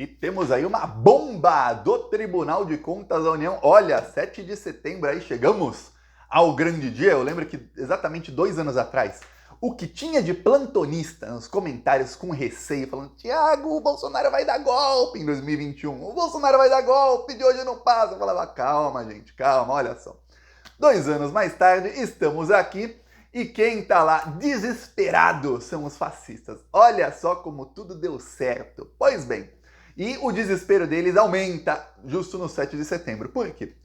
E temos aí uma bomba do Tribunal de Contas da União. Olha, 7 de setembro aí chegamos ao grande dia. Eu lembro que exatamente 2 anos atrás, o que tinha de plantonista nos comentários com receio, falando: Thiago, o Bolsonaro vai dar golpe em 2021. O Bolsonaro vai dar golpe, de hoje não passa. Eu falava: calma, gente, calma, olha só. 2 anos mais tarde, estamos aqui. E quem tá lá desesperado são os fascistas. Olha só como tudo deu certo. Pois bem, e o desespero deles aumenta justo no 7 de setembro. Por quê?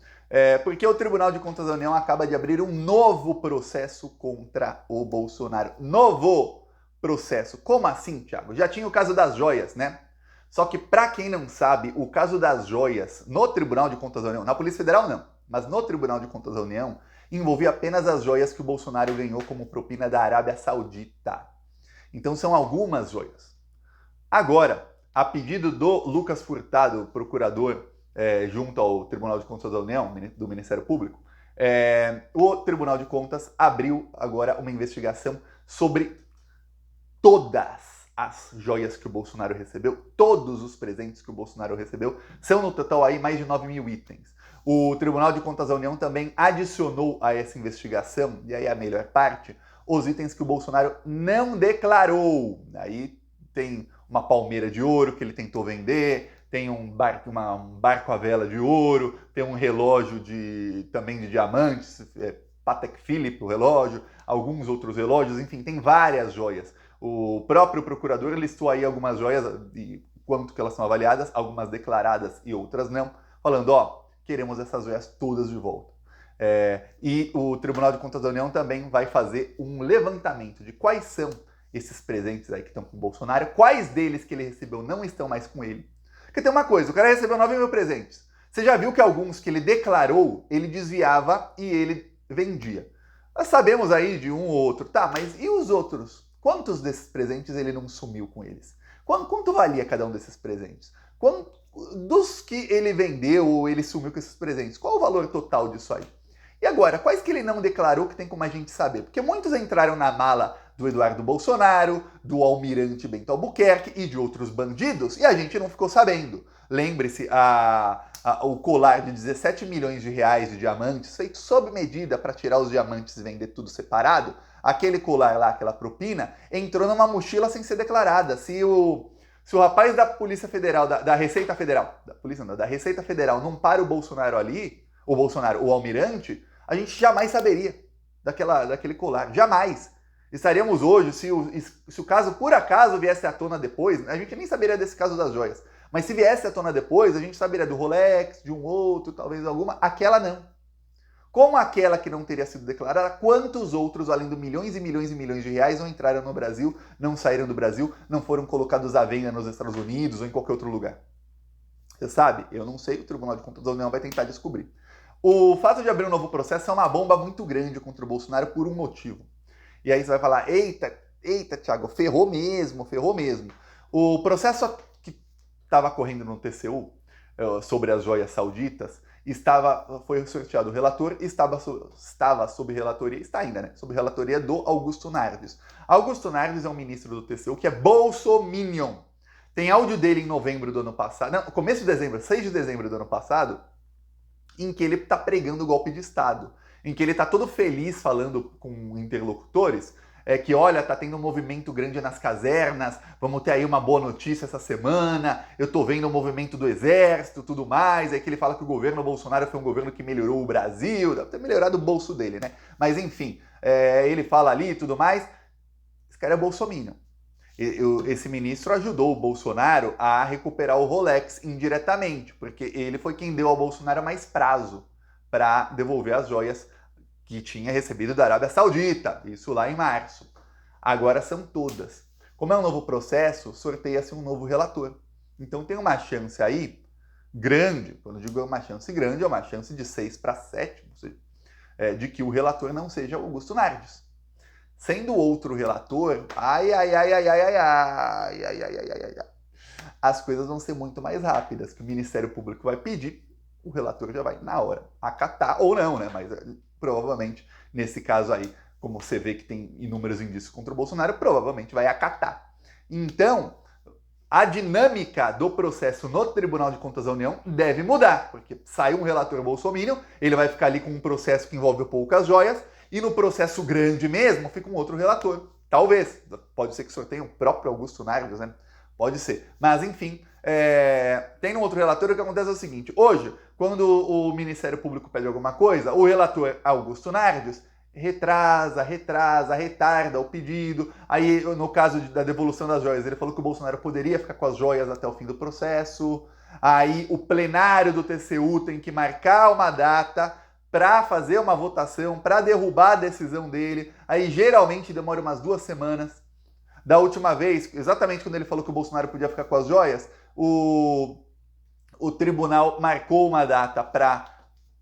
Porque o Tribunal de Contas da União acaba de abrir um novo processo contra o Bolsonaro. Novo processo. Como assim, Thiago? Já tinha o caso das joias, né? Só que, para quem não sabe, o caso das joias no Tribunal de Contas da União, na Polícia Federal não, mas no Tribunal de Contas da União, envolvia apenas as joias que o Bolsonaro ganhou como propina da Arábia Saudita. Então são algumas joias. Agora, a pedido do Lucas Furtado, procurador junto ao Tribunal de Contas da União, do Ministério Público, o Tribunal de Contas abriu agora uma investigação sobre todas as joias que o Bolsonaro recebeu, todos os presentes que o Bolsonaro recebeu, são no total aí mais de 9 mil itens. O Tribunal de Contas da União também adicionou a essa investigação, e aí a melhor parte, os itens que o Bolsonaro não declarou. Aí tem uma palmeira de ouro que ele tentou vender, tem um barco à vela de ouro, tem um relógio também de diamantes, Patek Philippe o relógio, alguns outros relógios, enfim, tem várias joias. O próprio procurador listou aí algumas joias e quanto que elas são avaliadas, algumas declaradas e outras não, falando, queremos essas joias todas de volta. E o Tribunal de Contas da União também vai fazer um levantamento de quais são esses presentes aí que estão com o Bolsonaro, quais deles que ele recebeu não estão mais com ele. Porque tem uma coisa, o cara recebeu 9 mil presentes. Você já viu que alguns que ele declarou, ele desviava e ele vendia. Nós sabemos aí de um ou outro, tá, mas e os outros? Quantos desses presentes ele não sumiu com eles? Quanto valia cada um desses presentes? Dos que ele vendeu ou ele sumiu com esses presentes, qual o valor total disso aí? E agora, quais que ele não declarou que tem como a gente saber? Porque muitos entraram na mala do Eduardo Bolsonaro, do almirante Bento Albuquerque e de outros bandidos, e a gente não ficou sabendo. Lembre-se, o colar de 17 milhões de reais de diamantes, feito sob medida para tirar os diamantes e vender tudo separado, aquele colar lá, aquela propina, entrou numa mochila sem ser declarada. Se o rapaz da Polícia Federal, da Receita Federal, da Receita Federal não para o Bolsonaro ali, o almirante, a gente jamais saberia daquele colar, jamais. Estaríamos hoje, se o caso por acaso viesse à tona depois, a gente nem saberia desse caso das joias, mas se viesse à tona depois, a gente saberia do Rolex, de um outro, talvez alguma, aquela não. Como aquela que não teria sido declarada, quantos outros, além de milhões e milhões e milhões de reais, não entraram no Brasil, não saíram do Brasil, não foram colocados à venda nos Estados Unidos ou em qualquer outro lugar? Você sabe? Eu não sei, o Tribunal de Contas da União vai tentar descobrir. O fato de abrir um novo processo é uma bomba muito grande contra o Bolsonaro por um motivo. E aí você vai falar, eita, Thiago, ferrou mesmo. O processo que estava correndo no TCU sobre as joias sauditas foi sorteado o relator, estava sob relatoria, está ainda, né? Sob relatoria do Augusto Nardes. Augusto Nardes é um ministro do TCU que é bolsominion. Tem áudio dele em novembro do ano passado, não, começo de dezembro, 6 de dezembro do ano passado, em que ele está pregando o golpe de Estado, em que ele está todo feliz falando com interlocutores, que olha, tá tendo um movimento grande nas casernas, vamos ter aí uma boa notícia essa semana, eu tô vendo o movimento do exército, tudo mais, aí que ele fala que o governo Bolsonaro foi um governo que melhorou o Brasil, deve ter melhorado o bolso dele, né? Mas enfim, ele fala ali e tudo mais, esse cara é bolsominion. Esse ministro ajudou o Bolsonaro a recuperar o Rolex indiretamente, porque ele foi quem deu ao Bolsonaro mais prazo para devolver as joias que tinha recebido da Arábia Saudita, isso lá em março. Agora são todas. Como é um novo processo, sorteia-se um novo relator. Então tem uma chance aí grande, quando eu digo uma chance grande, é uma chance de 6 para 7, ou seja, de que o relator não seja Augusto Nardes. Sendo outro relator, as coisas vão ser muito mais rápidas, que o Ministério Público vai pedir, o relator já vai, na hora, acatar, ou não, né? Mas provavelmente, nesse caso aí, como você vê que tem inúmeros indícios contra o Bolsonaro, provavelmente vai acatar. Então, a dinâmica do processo no Tribunal de Contas da União deve mudar, porque saiu um relator bolsominion, ele vai ficar ali com um processo que envolve poucas joias, e no processo grande mesmo fica um outro relator. Talvez, pode ser que sorteie o próprio Augusto Nardes, né? Pode ser. Mas, enfim, tem um outro relator. O que acontece é o seguinte: hoje, quando o Ministério Público pede alguma coisa, o relator Augusto Nardes retarda o pedido. Aí, no caso da devolução das joias, ele falou que o Bolsonaro poderia ficar com as joias até o fim do processo. Aí, o plenário do TCU tem que marcar uma data para fazer uma votação, para derrubar a decisão dele. Aí, geralmente, demora umas 2 semanas. Da última vez, exatamente quando ele falou que o Bolsonaro podia ficar com as joias, o tribunal marcou uma data para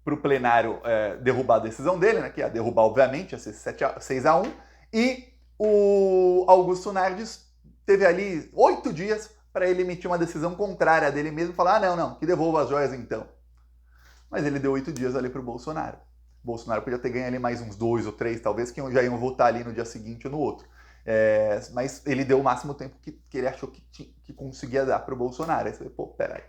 o plenário derrubar a decisão dele, né, que ia derrubar, obviamente, ia ser 6-1, e o Augusto Nardes teve ali 8 dias para ele emitir uma decisão contrária dele mesmo, falar, não, que devolva as joias então. Mas ele deu 8 dias ali para o Bolsonaro. O Bolsonaro podia ter ganho ali mais uns 2 ou 3, talvez, que já iam votar ali no dia seguinte ou no outro. Mas ele deu o máximo tempo que ele achou que conseguia dar para o Bolsonaro. Aí você, peraí,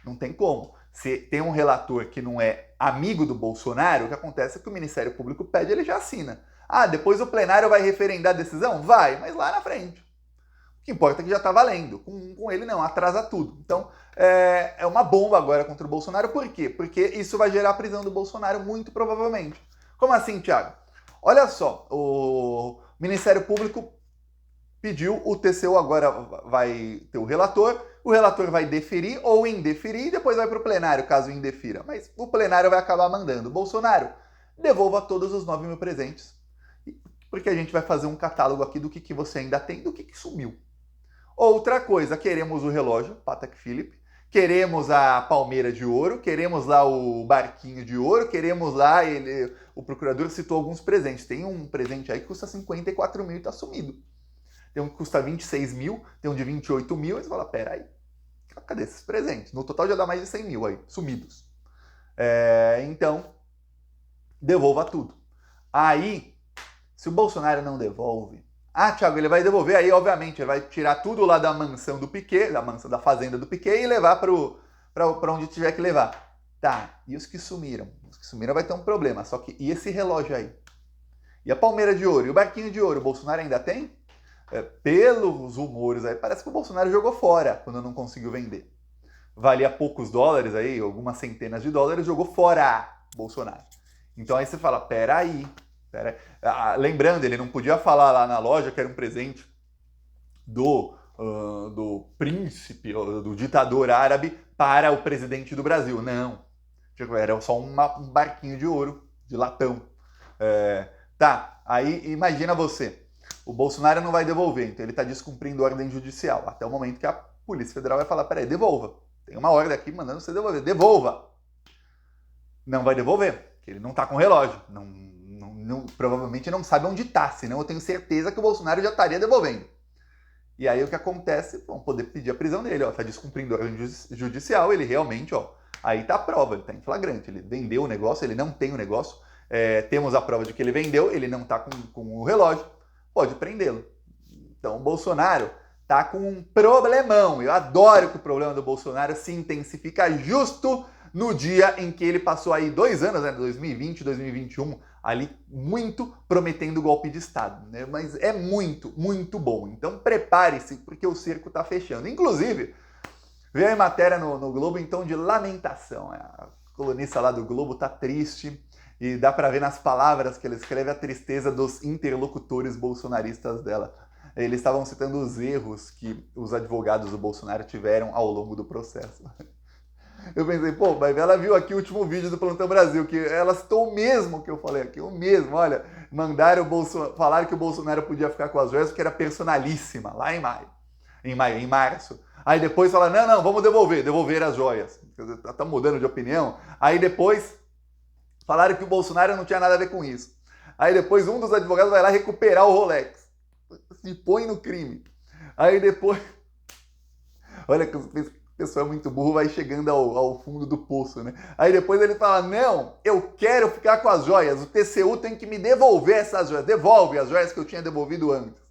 não tem como. Se tem um relator que não é amigo do Bolsonaro, o que acontece é que o Ministério Público pede, ele já assina. Depois o plenário vai referendar a decisão? Vai, mas lá na frente. O que importa é que já está valendo. Com ele não, atrasa tudo. Então, é uma bomba agora contra o Bolsonaro. Por quê? Porque isso vai gerar a prisão do Bolsonaro, muito provavelmente. Como assim, Thiago? Olha só, o Ministério Público pediu, o TCU agora vai ter o relator vai deferir ou indeferir e depois vai para o plenário, caso indefira. Mas o plenário vai acabar mandando: Bolsonaro, devolva todos os 9 mil presentes, porque a gente vai fazer um catálogo aqui do que você ainda tem, do que sumiu. Outra coisa, queremos o relógio Patek Philippe, queremos a palmeira de ouro, queremos lá o barquinho de ouro, queremos lá, o procurador citou alguns presentes. Tem um presente aí que custa 54 mil e está sumido. Tem um que custa 26 mil, tem um de 28 mil, aí você fala, peraí, cadê esses presentes? No total já dá mais de 100 mil aí, sumidos. Então, devolva tudo. Aí, se o Bolsonaro não devolve, Thiago, ele vai devolver, aí obviamente ele vai tirar tudo lá da mansão do Piquet, da fazenda do Piquet, e levar para onde tiver que levar. Tá, e os que sumiram? Os que sumiram vai ter um problema, só que e esse relógio aí? E a palmeira de ouro? E o barquinho de ouro? O Bolsonaro ainda tem? Pelos rumores aí, parece que o Bolsonaro jogou fora quando não conseguiu vender. Valia poucos dólares aí, algumas centenas de dólares, jogou fora Bolsonaro. Então aí você fala, peraí. Lembrando, ele não podia falar lá na loja que era um presente do príncipe, do ditador árabe para o presidente do Brasil. Não. Era só um barquinho de ouro, de latão. Aí imagina você. O Bolsonaro não vai devolver, então ele está descumprindo ordem judicial. Até o momento que a Polícia Federal vai falar, peraí, devolva. Tem uma ordem aqui mandando você devolver. Devolva! Não vai devolver, porque ele não está com relógio. Provavelmente não sabe onde está, senão eu tenho certeza que o Bolsonaro já estaria devolvendo. E aí o que acontece? Vão poder pedir a prisão dele, está descumprindo a ordem judicial, ele realmente, aí está a prova, ele está em flagrante, ele vendeu o negócio, ele não tem o negócio, temos a prova de que ele vendeu, ele não está com o relógio, pode prendê-lo. Então o Bolsonaro está com um problemão. Eu adoro que o problema do Bolsonaro se intensifica justo no dia em que ele passou aí 2 anos, né, 2020, 2021, ali muito prometendo golpe de Estado, né? Mas é muito, muito bom. Então prepare-se, porque o cerco está fechando. Inclusive, veio a matéria no Globo em tom de lamentação. A colunista lá do Globo está triste e dá para ver nas palavras que ela escreve a tristeza dos interlocutores bolsonaristas dela. Eles estavam citando os erros que os advogados do Bolsonaro tiveram ao longo do processo. Eu pensei, mas ela viu aqui o último vídeo do Plantão Brasil, que ela citou o mesmo que eu falei aqui, o mesmo, olha, falaram que o Bolsonaro podia ficar com as joias porque era personalíssima, lá em março. Aí depois falaram, não, vamos devolver as joias. Tá mudando de opinião. Aí depois falaram que o Bolsonaro não tinha nada a ver com isso. Aí depois um dos advogados vai lá recuperar o Rolex. Se põe no crime. Aí depois... Olha que a pessoa é muito burro, vai chegando ao fundo do poço, né? Aí depois ele fala, não, eu quero ficar com as joias, o TCU tem que me devolver essas joias, devolve as joias que eu tinha devolvido antes.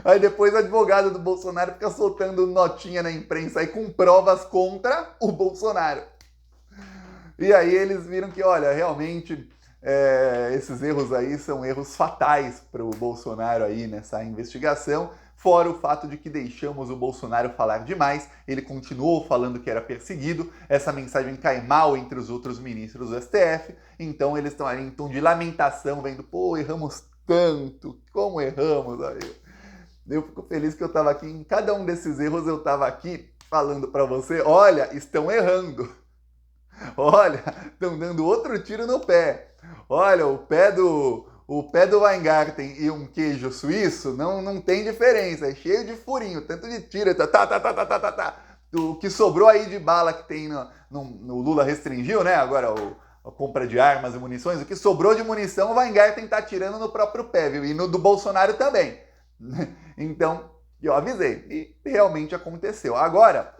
Aí depois o advogado do Bolsonaro fica soltando notinha na imprensa aí com provas contra o Bolsonaro. E aí eles viram que, olha, realmente esses erros aí são erros fatais para o Bolsonaro aí nessa investigação, fora o fato de que deixamos o Bolsonaro falar demais, ele continuou falando que era perseguido, essa mensagem cai mal entre os outros ministros do STF, então eles estão ali em tom de lamentação, vendo, pô, erramos tanto, como erramos, aí. Eu fico feliz que eu estava aqui, em cada um desses erros eu estava aqui falando para você, olha, estão errando. Olha, estão dando outro tiro no pé. Olha, o pé do Weingarten e um queijo suíço não tem diferença, é cheio de furinho, tanto de tiro, O que sobrou aí de bala que tem no Lula restringiu, né? Agora a compra de armas e munições, o que sobrou de munição o Weingarten tá tirando no próprio pé, viu? E no do Bolsonaro também. Então, eu avisei, e realmente aconteceu. Agora,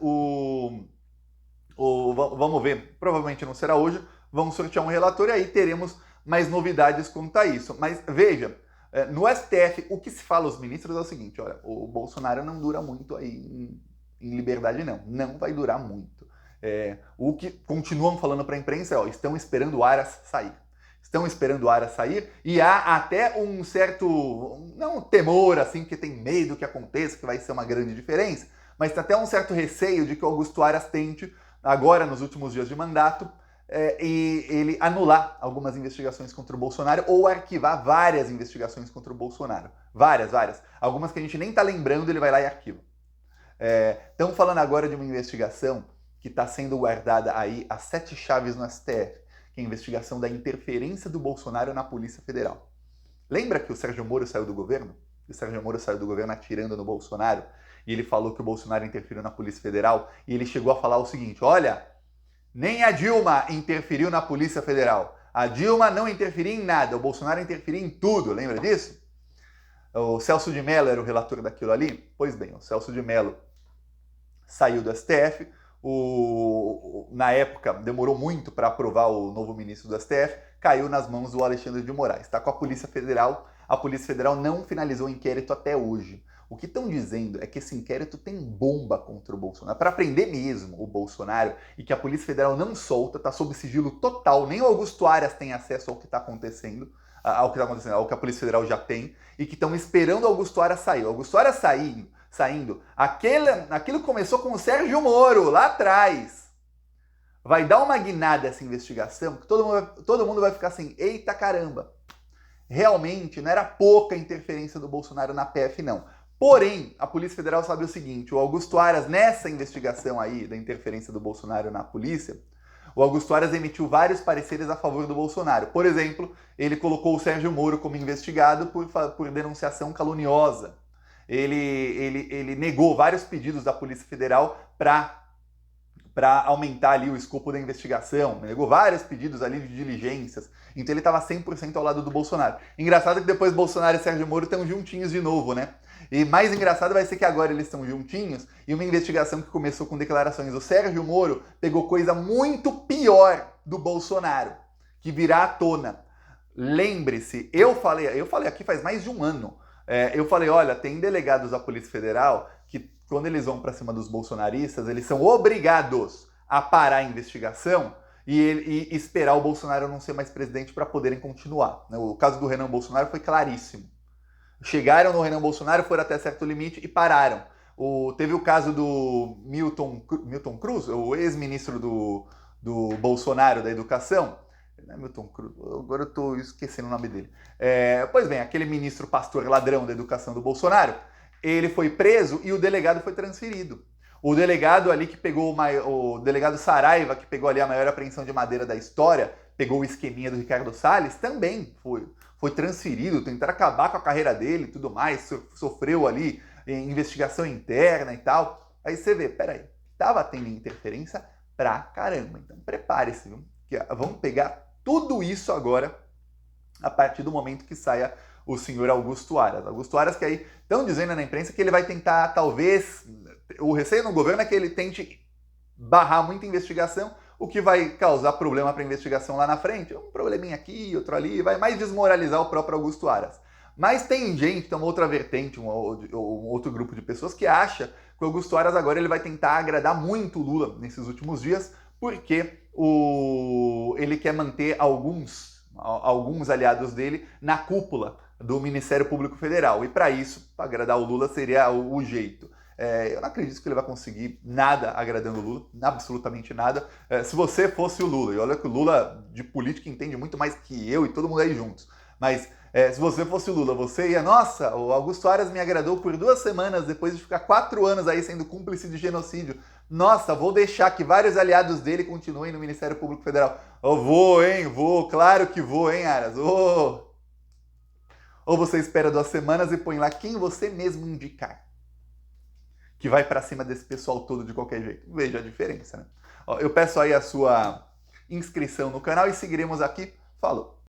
vamos ver, provavelmente não será hoje, vamos sortear um relatório e aí teremos mais novidades quanto a isso. Mas veja, no STF, o que se fala aos ministros é o seguinte, olha, o Bolsonaro não dura muito aí em liberdade não vai durar muito. O que continuam falando para a imprensa é, ó, estão esperando o Aras sair. Estão esperando o Aras sair e há até um certo, não temor assim, porque tem medo que aconteça, que vai ser uma grande diferença, mas tem até um certo receio de que o Augusto Aras tente, agora nos últimos dias de mandato, e ele anular algumas investigações contra o Bolsonaro ou arquivar várias investigações contra o Bolsonaro. Várias. Algumas que a gente nem tá lembrando, ele vai lá e arquiva. Estamos falando agora de uma investigação que está sendo guardada aí a 7 chaves no STF, que é a investigação da interferência do Bolsonaro na Polícia Federal. Lembra que o Sérgio Moro saiu do governo? O Sérgio Moro saiu do governo atirando no Bolsonaro e ele falou que o Bolsonaro interferiu na Polícia Federal e ele chegou a falar o seguinte, olha, nem a Dilma interferiu na Polícia Federal. A Dilma não interferiu em nada, o Bolsonaro interferiu em tudo, lembra disso? O Celso de Mello era o relator daquilo ali? Pois bem, o Celso de Mello saiu do STF, na época demorou muito para aprovar o novo ministro do STF, caiu nas mãos do Alexandre de Moraes. Está com a Polícia Federal não finalizou o inquérito até hoje. O que estão dizendo é que esse inquérito tem bomba contra o Bolsonaro, para prender mesmo o Bolsonaro, e que a Polícia Federal não solta, está sob sigilo total, nem o Augusto Aras tem acesso ao que está acontecendo, ao que a Polícia Federal já tem, e que estão esperando o Augusto Aras sair. O Augusto Aras saindo, aquilo começou com o Sérgio Moro, lá atrás. Vai dar uma guinada essa investigação, que todo mundo vai ficar assim, eita caramba. Realmente, não era pouca interferência do Bolsonaro na PF, não. Porém, a Polícia Federal sabe o seguinte, o Augusto Aras, nessa investigação aí da interferência do Bolsonaro na polícia, o Augusto Aras emitiu vários pareceres a favor do Bolsonaro. Por exemplo, ele colocou o Sérgio Moro como investigado por denunciação caluniosa. Ele negou vários pedidos da Polícia Federal para aumentar ali o escopo da investigação, negou vários pedidos ali de diligências, então ele estava 100% ao lado do Bolsonaro. Engraçado que depois Bolsonaro e Sérgio Moro estão juntinhos de novo, né? E mais engraçado vai ser que agora eles estão juntinhos e uma investigação que começou com declarações do Sérgio Moro pegou coisa muito pior do Bolsonaro, que virá à tona. Lembre-se, eu falei aqui faz mais de um ano, eu falei, olha, tem delegados da Polícia Federal que quando eles vão para cima dos bolsonaristas, eles são obrigados a parar a investigação e esperar o Bolsonaro não ser mais presidente para poderem continuar. O caso do Renan Bolsonaro foi claríssimo. Chegaram no Renan Bolsonaro, foram até certo limite e pararam. Teve o caso do Milton Cruz, o ex-ministro do Bolsonaro da Educação. Não é Milton Cruz, agora eu estou esquecendo o nome dele. Pois bem, aquele ministro pastor ladrão da Educação do Bolsonaro, ele foi preso e o delegado foi transferido. O delegado ali que pegou, o delegado Saraiva, que pegou ali a maior apreensão de madeira da história, pegou o esqueminha do Ricardo Salles, também foi transferido, tentaram acabar com a carreira dele e tudo mais, sofreu ali investigação interna e tal. Aí você vê, peraí, tava tendo interferência pra caramba, então prepare-se, viu? Que vamos pegar tudo isso agora, a partir do momento que saia o senhor Augusto Aras. Augusto Aras que aí estão dizendo na imprensa que ele vai tentar, talvez, o receio no governo é que ele tente barrar muita investigação, o que vai causar problema para a investigação lá na frente. Um probleminha aqui, outro ali, vai mais desmoralizar o próprio Augusto Aras. Mas tem gente, tem uma outra vertente, um outro grupo de pessoas que acha que o Augusto Aras agora ele vai tentar agradar muito o Lula nesses últimos dias, porque ele quer manter alguns aliados dele na cúpula do Ministério Público Federal. E para isso, para agradar o Lula seria o jeito. Eu não acredito que ele vai conseguir nada agradando o Lula, absolutamente nada. Se você fosse o Lula, e olha que o Lula de política entende muito mais que eu e todo mundo aí juntos, mas se você fosse o Lula, você ia, nossa, o Augusto Aras me agradou por 2 semanas depois de ficar 4 anos aí sendo cúmplice de genocídio. Nossa, vou deixar que vários aliados dele continuem no Ministério Público Federal. Eu vou, hein? Vou, claro que vou, hein, Aras? Ou você espera 2 semanas e põe lá quem você mesmo indicar, que vai para cima desse pessoal todo de qualquer jeito. Veja a diferença, né? Eu peço aí a sua inscrição no canal e seguiremos aqui. Falou!